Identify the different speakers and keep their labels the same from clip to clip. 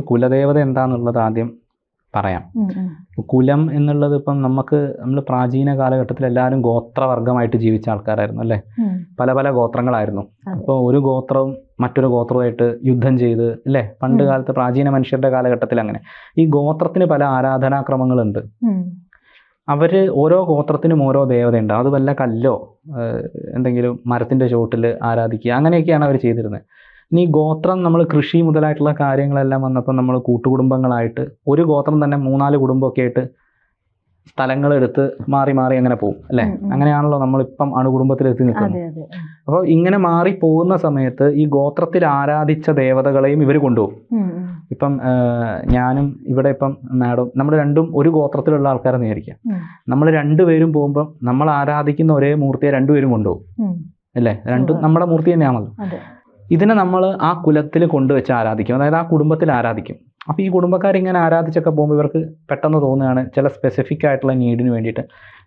Speaker 1: കുലദേവത എന്താണെന്നുള്ളത് ആദ്യം പറയാം. കുലം എന്നുള്ളത് ഇപ്പം നമ്മൾ പ്രാചീന കാലഘട്ടത്തിൽ എല്ലാവരും ഗോത്രവർഗമായിട്ട് ജീവിച്ച ആൾക്കാരായിരുന്നു അല്ലേ. പല പല ഗോത്രങ്ങളായിരുന്നു. അപ്പോൾ ഒരു ഗോത്രവും മറ്റൊരു ഗോത്രവുമായിട്ട് യുദ്ധം ചെയ്ത് അല്ലേ. പണ്ട് കാലത്ത് പ്രാചീന മനുഷ്യരുടെ കാലഘട്ടത്തിൽ അങ്ങനെ ഈ ഗോത്രത്തിന് പല ആരാധനാക്രമങ്ങളുണ്ട്. ഓരോ ഗോത്രത്തിനും ഓരോ ദേവതയുണ്ട്. അത് വല്ല കല്ലോ എന്തെങ്കിലും മരത്തിൻ്റെ ചുവട്ടിൽ ആരാധിക്കുക, അങ്ങനെയൊക്കെയാണ് അവർ ചെയ്തിരുന്നത്. ഇനി ഗോത്രം നമ്മൾ കൃഷി മുതലായിട്ടുള്ള കാര്യങ്ങളെല്ലാം വന്നപ്പോൾ നമ്മൾ കൂട്ടുകുടുംബങ്ങളായിട്ട് ഒരു ഗോത്രം തന്നെ 3-4 കുടുംബമൊക്കെ ആയിട്ട് സ്ഥലങ്ങളെടുത്ത് മാറി മാറി അങ്ങനെ പോകും അല്ലേ. അങ്ങനെയാണല്ലോ നമ്മളിപ്പം അണുകുടുംബത്തിലെത്തി നിൽക്കുന്നത്. അപ്പോൾ ഇങ്ങനെ മാറി പോകുന്ന സമയത്ത് ഈ ഗോത്രത്തിൽ ആരാധിച്ച ദേവതകളെയും ഇവർ കൊണ്ടുപോകും. ഇപ്പം ഞാനും ഇവിടെ ഇപ്പം മാഡം നമ്മൾ രണ്ടും ഒരു ഗോത്രത്തിലുള്ള ആൾക്കാരെന്ന് വിചാരിക്കാം. നമ്മൾ രണ്ടുപേരും പോകുമ്പോൾ നമ്മൾ ആരാധിക്കുന്ന ഒരേ മൂർത്തിയെ രണ്ടുപേരും കൊണ്ടുപോകും അല്ലേ. രണ്ടും നമ്മുടെ മൂർത്തി തന്നെയാണല്ലോ. ഇതിനെ നമ്മൾ ആ കുലത്തിൽ കൊണ്ടുവച്ച് ആരാധിക്കും, അതായത് ആ കുടുംബത്തിൽ ആരാധിക്കും. അപ്പോൾ ഈ കുടുംബക്കാരിങ്ങനെ ആരാധിച്ചൊക്കെ പോകുമ്പോൾ ഇവർക്ക് പെട്ടെന്ന് തോന്നുകയാണ് ചില സ്പെസിഫിക് ആയിട്ടുള്ള നീഡിന് വേണ്ടിയിട്ട്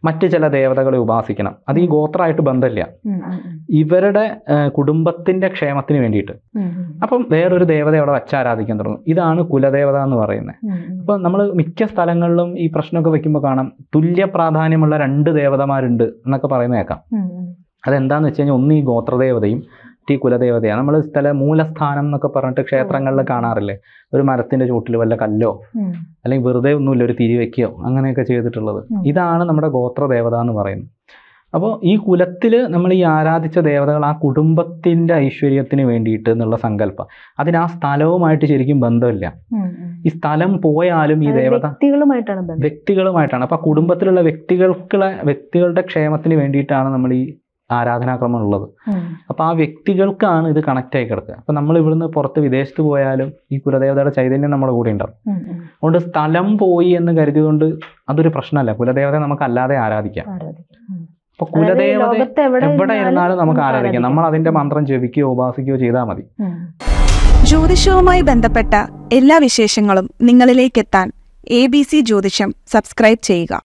Speaker 1: മറ്റ് ചില ദേവതകളെ ഉപാസിക്കണം. അത് ഈ ഗോത്രമായിട്ട് ബന്ധമില്ല, ഇവരുടെ കുടുംബത്തിൻ്റെ ക്ഷേമത്തിന് വേണ്ടിയിട്ട്. അപ്പം വേറൊരു ദേവത അവിടെ വച്ച് ആരാധിക്കാൻ തുടങ്ങും. ഇതാണ് കുലദേവത എന്ന് പറയുന്നത്. അപ്പം നമ്മൾ മിക്ക സ്ഥലങ്ങളിലും ഈ പ്രശ്നമൊക്കെ വെക്കുമ്പോൾ കാണാം തുല്യ പ്രാധാന്യമുള്ള 2 ദേവതമാരുണ്ട് എന്നൊക്കെ പറയുന്നത് കേൾക്കാം. അതെന്താണെന്ന് വെച്ച് കഴിഞ്ഞാൽ ഒന്ന് ഈ ഗോത്രദേവതയും ഈ കുലദേവതയാണ്. നമ്മൾ മൂലസ്ഥാനം എന്നൊക്കെ പറഞ്ഞിട്ട് ക്ഷേത്രങ്ങളിൽ കാണാറില്ലേ, ഒരു മരത്തിന്റെ ചുവട്ടിൽ വല്ല കല്ലോ അല്ലെങ്കിൽ വെറുതെ ഒന്നുമില്ല ഒരു തിരി വെക്കുകയോ അങ്ങനെയൊക്കെ ചെയ്തിട്ടുള്ളത്. ഇതാണ് നമ്മുടെ ഗോത്രദേവത എന്ന് പറയുന്നത്. അപ്പോൾ ഈ കുലത്തിൽ നമ്മൾ ഈ ആരാധിച്ച ദേവതകൾ ആ കുടുംബത്തിന്റെ ഐശ്വര്യത്തിന് വേണ്ടിയിട്ട് എന്നുള്ള സങ്കല്പം, അതിന് ആ സ്ഥലവുമായിട്ട് ശരിക്കും ബന്ധമില്ല. ഈ സ്ഥലം പോയാലും ഈ ദേവത വ്യക്തികളുമായിട്ടാണ്. അപ്പൊ കുടുംബത്തിലുള്ള വ്യക്തികളുടെ ക്ഷേമത്തിന് വേണ്ടിയിട്ടാണ് നമ്മൾ ഈ ആരാധനാക്രമം ഉള്ളത്. അപ്പൊ ആ വ്യക്തികൾക്കാണ് ഇത് കണക്റ്റ് ആയി കിടക്കുക. അപ്പൊ നമ്മൾ ഇവിടുന്ന് പുറത്ത് വിദേശത്ത് പോയാലും ഈ കുലദേവതയുടെ ചൈതന്യം നമ്മുടെ കൂടെ ഉണ്ടാവും. അതുകൊണ്ട് സ്ഥലം പോയി എന്ന് കരുതിയതുകൊണ്ട് അതൊരു പ്രശ്നമല്ല. കുലദേവതയെ നമുക്ക് അല്ലാതെ ആരാധിക്കാം. അപ്പൊ കുലദേവത എവിടെ ഇരുന്നാലും നമുക്ക് ആരാധിക്കാം. നമ്മൾ അതിന്റെ മന്ത്രം ജപിക്കുകയോ ഉപാസിക്കുകയോ ചെയ്താൽ മതി.
Speaker 2: ജ്യോതിഷവുമായി ബന്ധപ്പെട്ട എല്ലാ വിശേഷങ്ങളും നിങ്ങളിലേക്ക് എത്താൻ ABC ജ്യോതിഷം സബ്സ്ക്രൈബ് ചെയ്യുക.